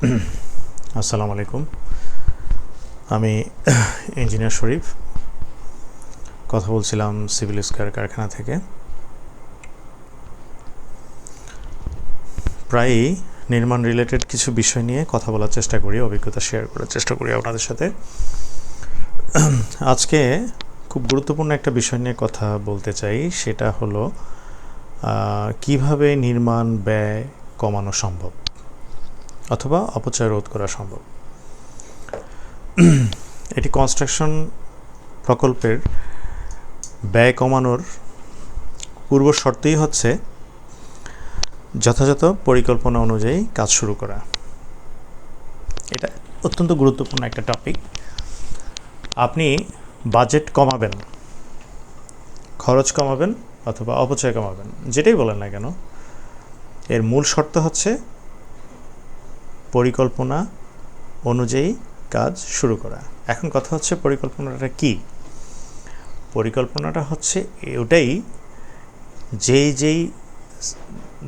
আসসালামু আলাইকুম। আমি ইঞ্জিনিয়ার শরীফ কথা বলছিলাম সিভিল স্কয়ার কারখানা থেকে। প্রায়ই নির্মাণ রিলেটেড কিছু বিষয় নিয়ে কথা বলার চেষ্টা করি, অভিজ্ঞতা শেয়ার করার চেষ্টা করি আপনাদের সাথে। আজকে খুব গুরুত্বপূর্ণ একটা বিষয় নিয়ে কথা বলতে চাই, সেটা হলো কিভাবে নির্মাণ ব্যয় কমানো সম্ভব অথবা অপচয় রোধ করা সম্ভব। এটি কনস্ট্রাকশন প্রকল্পের ব্যয় কমানোর পূর্ব শর্তই হচ্ছে যথাযথ পরিকল্পনা অনুযায়ী কাজ শুরু করা। এটা অত্যন্ত গুরুত্বপূর্ণ একটা টপিক। আপনি বাজেট কমাবেন, খরচ কমাবেন অথবা অপচয় কমাবেন, যেটাই বলেন না কেন, এর মূল শর্ত হচ্ছে পরিকল্পনা অনুযায়ী কাজ শুরু করা। এখন কথা হচ্ছে পরিকল্পনাটা কি? পরিকল্পনাটা হচ্ছে ওটাই যেই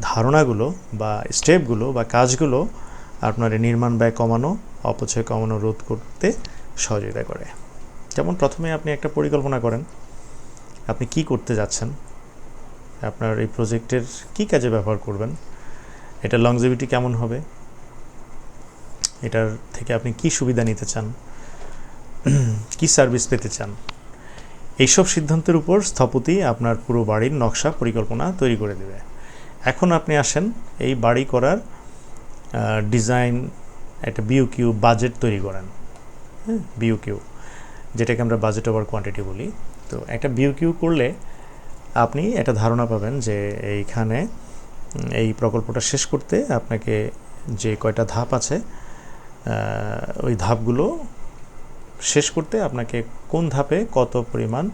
ধারণাগুলো বা স্টেপগুলো বা কাজগুলো আপনার নির্মাণ ব্যয় কমানো, অপচয় কমানো, রোধ করতে সহযোগিতা করে। যেমন প্রথমে আপনি একটা পরিকল্পনা করেন, আপনি কি করতে যাচ্ছেন, আপনার এই প্রজেক্টের কি কাজে ব্যবহার করবেন, এটা লংজিভিটি কেমন হবে, এটার থেকে আপনি কি সুবিধা নিতে চান, কি সার্ভিস পেতে চান, এইসব সিদ্ধান্তের উপর স্থপতি আপনার পুরো বাড়ির নকশা পরিকল্পনা তৈরি করে দেবে। এখন আপনি আসেন এই বাড়ি করার ডিজাইন, একটা বিইউকিউ বাজেট তৈরি করেন। বিইউকিউ, যেটাকে আমরা বাজেট ওভার কোয়ান্টিটি বলি। তো একটা বিইউকিউ করলে আপনি একটা ধারণা পাবেন যে এইখানে এই প্রকল্পটা শেষ করতে আপনাকে যে কয়টা ধাপ আছে, ওই ধাপগুলো শেষ করতে আপনাকে কোন ধাপে কত পরিমাণ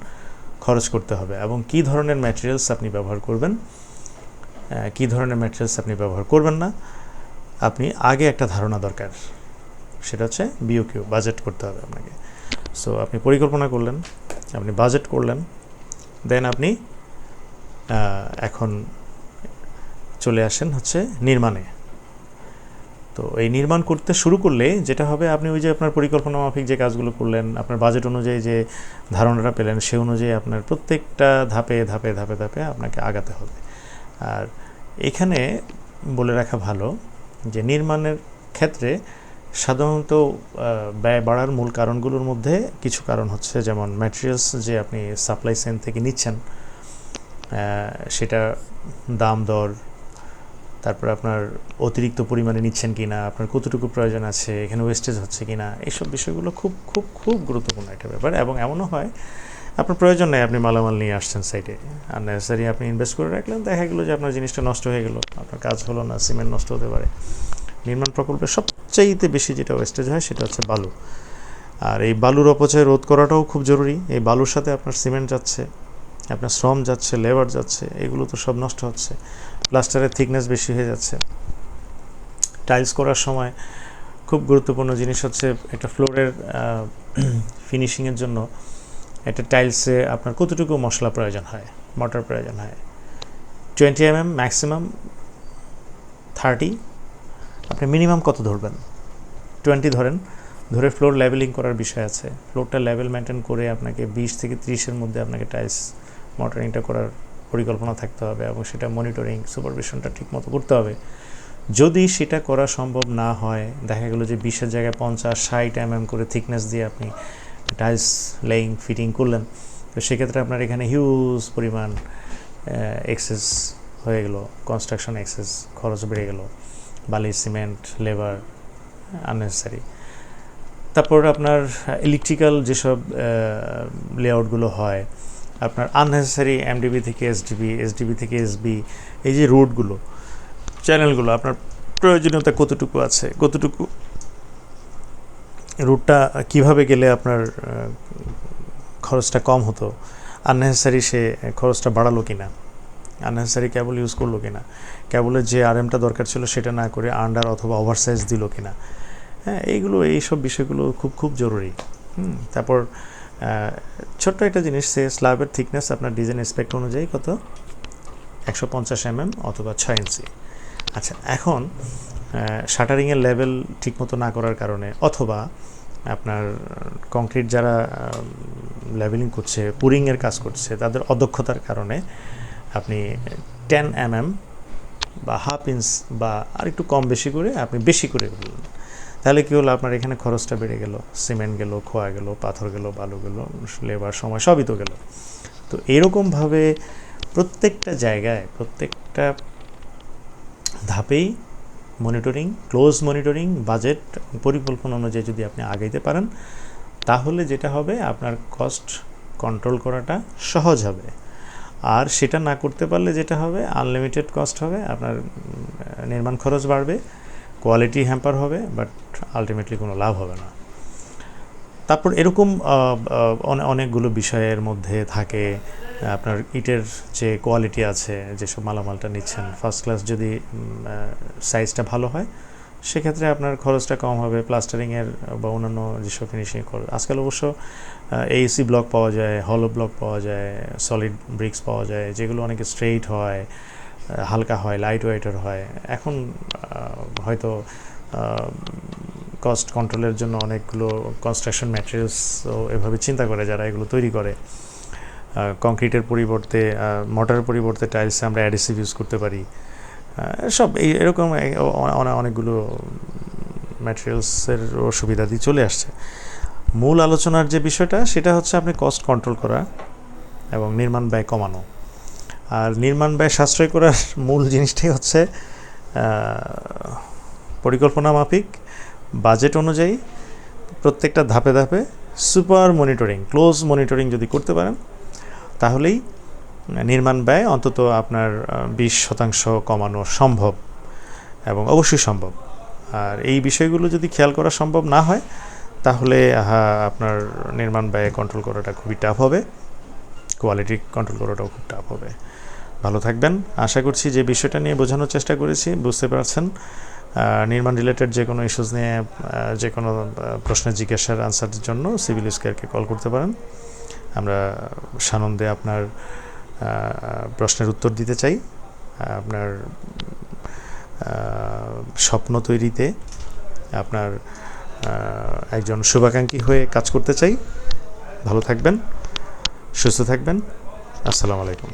খরচ করতে হবে এবং কী ধরনের ম্যাটেরিয়ালস আপনি ব্যবহার করবেন, কী ধরনের ম্যাটেরিয়ালস আপনি ব্যবহার করবেন না, আপনি আগে একটা ধারণা দরকার, সেটা হচ্ছে বিইউকিউ, বাজেট করতে হবে আপনাকে। সো আপনি পরিকল্পনা করলেন, আপনি বাজেট করলেন, দেন আপনি এখন চলে আসেন হচ্ছে নির্মাণে। তো এই নির্মাণ করতে শুরু করলে যেটা হবে, আপনি ওই যে আপনার পরিকল্পনা মাফিক যে কাজগুলো করলেন, আপনার বাজেট অনুযায়ী যে ধারণাটা পেলেন, সে অনুযায়ী আপনার প্রত্যেকটা ধাপে ধাপে ধাপে ধাপে আপনাকে আগাতে হবে। আর এখানে বলে রাখা ভালো যে নির্মাণের ক্ষেত্রে সাধারণত ব্যয় বাড়ার মূল কারণগুলোর মধ্যে কিছু কারণ হচ্ছে, যেমন ম্যাটেরিয়ালস যে আপনি সাপ্লাই চেইন থেকে নিচ্ছেন, সেটা দাম দর, তারপর আপনার অতিরিক্ত পরিমাণে নিচ্ছেন কি না, আপনার কতটুকু প্রয়োজন আছে, এখানে ওয়েস্টেজ হচ্ছে কি না, এইসব বিষয়গুলো খুব খুব খুব গুরুত্বপূর্ণ একটা ব্যাপার। এবং এমনও হয় আপনার প্রয়োজন নেই, আপনি মালামাল নিয়ে আসছেন সাইটে, আর নেসেসারি আপনি ইনভেস্ট করে রাখলেন, দেখা গেলো যে আপনার জিনিসটা নষ্ট হয়ে গেলো, আপনার কাজ হলো না, সিমেন্ট নষ্ট হতে পারে। নির্মাণ প্রকল্পের সবচাইতে বেশি যেটা ওয়েস্টেজ হয় সেটা হচ্ছে বালু। আর এই বালুর অপচয় রোধ করাটাও খুব জরুরি। এই বালুর সাথে আপনার সিমেন্ট যাচ্ছে, আপনার শ্রম যাচ্ছে, লেবার যাচ্ছে, এগুলো তো সব নষ্ট হচ্ছে। প্লাস্টারের থিকনেস বেশি হয়ে যাচ্ছে। টাইলস করার সময় খুব গুরুত্বপূর্ণ জিনিস হচ্ছে একটা ফ্লোরের ফিনিশিংয়ের জন্য একটা টাইলসে আপনার কতটুকু মশলা প্রয়োজন হয়, মর্টার প্রয়োজন হয়। 20 mm, ম্যাক্সিমাম 30, আপনি মিনিমাম কত ধরবেন? 20 ধরেন, ধরে ফ্লোর লেভেলিং করার বিষয় আছে। ফ্লোরটা লেভেল মেনটেন করে আপনাকে 20 থেকে 30-এর মধ্যে আপনাকে টাইলস মর্টারিংটা করার পরিকল্পনা থাকতে হবে এবং সেটা মনিটরিং, সুপারভিশনটা ঠিকমতো করতে হবে। যদি সেটা করা সম্ভব না হয়, দেখা গেলো যে 20-এর জায়গায় 50-60 mm করে থিকনেস দিয়ে আপনি টাইলস লেইং ফিটিং করলেন, তো সেক্ষেত্রে আপনার এখানে হিউজ পরিমাণ এক্সেস হয়ে গেলো, কনস্ট্রাকশন এক্সেস খরচ বেড়ে গেল, বালি, সিমেন্ট, লেবার আননেসেসারি। তারপর আপনার ইলেকট্রিক্যাল যেসব লেআউটগুলো হয়, আপনার আননেসেসারি এমডিবি থেকে এসডিবি, এসডিবি থেকে এসবি, এই যে রোডগুলো, চ্যানেলগুলো, আপনার প্রয়োজনীয়তা কতটুকু আছে, কতটুকু রুটটা কিভাবে গেলে আপনার খরচটা কম হতো, আননেসেসারি সে খরচটা বাড়ালো কি না, আননেসেসারি কেবল ইউজ করলো কি না, কেবলের যে আরএমটা দরকার ছিল সেটা না করে আন্ডার অথবা ওভারসাইজ দিল কি না। হ্যাঁ, এইসব বিষয়গুলো খুব খুব জরুরি। তারপর ছোট্ট একটা জিনিস, সে স্ল্যাবের থিকনেস আপনার ডিজাইন স্পেক্ট অনুযায়ী কত, 150 mm অথবা 6 ইঞ্চি। আচ্ছা, এখন শাটারিংয়ের লেভেল ঠিকমতো না করার কারণে, অথবা আপনার কংক্রিট যারা লেভেলিং করছে, পুরিংয়ের কাজ করছে, তাদের অদক্ষতার কারণে আপনি 10 mm বা হাফ ইঞ্চ বা আর একটু কম বেশি করে আপনি বেশি করে বললেন, তাহলে কী হলো, আপনার এখানে খরচটা বেড়ে গেল, সিমেন্ট গেল, খোয়া গেল, পাথর গেল, বালু গেল, লেবার সময় সবই তো গেল। তো এরকমভাবে প্রত্যেকটা জায়গায় প্রত্যেকটা ধাপেই মনিটরিং, ক্লোজ মনিটরিং, বাজেট পরিকল্পনা অনুযায়ী যদি আপনি আগাইতে পারেন, তাহলে যেটা হবে আপনার কস্ট কন্ট্রোল করাটা সহজ হবে। আর সেটা না করতে পারলে যেটা হবে, আনলিমিটেড কস্ট হবে, আপনার নির্মাণ খরচ বাড়বে, কোয়ালিটি হ্যাম্পার হবে, বাট আলটিমেটলি কোনো লাভ হবে না। তারপর এরকম অনেকগুলো বিষয়ের মধ্যে থাকে আপনার ইটের যে কোয়ালিটি আছে, যেসব মালামালটা নিচ্ছেন, ফার্স্ট ক্লাস যদি সাইজটা ভালো হয় সেক্ষেত্রে আপনার খরচটা কম হবে, প্লাস্টারিংয়ের বা অন্যান্য যেসব ফিনিশিং খরচ। আজকাল অবশ্য এইসি ব্লক পাওয়া যায়, হলো ব্লক পাওয়া যায়, সলিড ব্রিক্স পাওয়া যায়, যেগুলো অনেকে স্ট্রেইট হয়, হালকা হয়, লাইট ওয়েটের হয়। এখন হয়তো কস্ট কন্ট্রোলের জন্য অনেকগুলো কনস্ট্রাকশন ম্যাটেরিয়ালসও এভাবে চিন্তা করে যারা এগুলো তৈরি করে। কংক্রিটের পরিবর্তে, মর্টারের পরিবর্তে টাইলসে আমরা অ্যাডিসিভ ইউজ করতে পারি। সব এরকম অনেকগুলো ম্যাটেরিয়ালসের সুবিধাদি চলে আসছে। মূল আলোচনার যে বিষয়টা সেটা হচ্ছে আপনি কস্ট কন্ট্রোল করা এবং নির্মাণ ব্যয় কমানো। আর নির্মাণ ব্যয় সাশ্রয় করার মূল জিনিসটাই হচ্ছে পরিকল্পনা মাফিক, বাজেট অনুযায়ী প্রত্যেকটা ধাপে ধাপে সুপার মনিটরিং, ক্লোজ মনিটরিং যদি করতে পারেন, তাহলেই নির্মাণ ব্যয় অন্তত আপনার 20% কমানো সম্ভব, এবং অবশ্যই সম্ভব। আর এই বিষয়গুলো যদি খেয়াল করা সম্ভব না হয়, তাহলে আপনার নির্মাণ ব্যয় কন্ট্রোল করাটা খুবই টাফ হবে, কোয়ালিটি কন্ট্রোল করাটাও খুব টাফ হবে। ভালো থাকবেন। আশা করছি যে বিষয়টা নিয়ে বোঝানোর চেষ্টা করেছি বুঝতে পারছেন। নির্মাণ রিলেটেড যে কোনো ইস্যুস নিয়ে যে কোনো প্রশ্নের জিজ্ঞাসার আনসারের জন্য সিভিল স্কয়ারকে কল করতে পারেন। আমরা সানন্দে আপনার প্রশ্নের উত্তর দিতে চাই, আপনার স্বপ্ন তৈরিতে আপনার একজন শুভাকাঙ্ক্ষী হয়ে কাজ করতে চাই। ভালো থাকবেন, সুস্থ থাকবেন। আসসালামু আলাইকুম।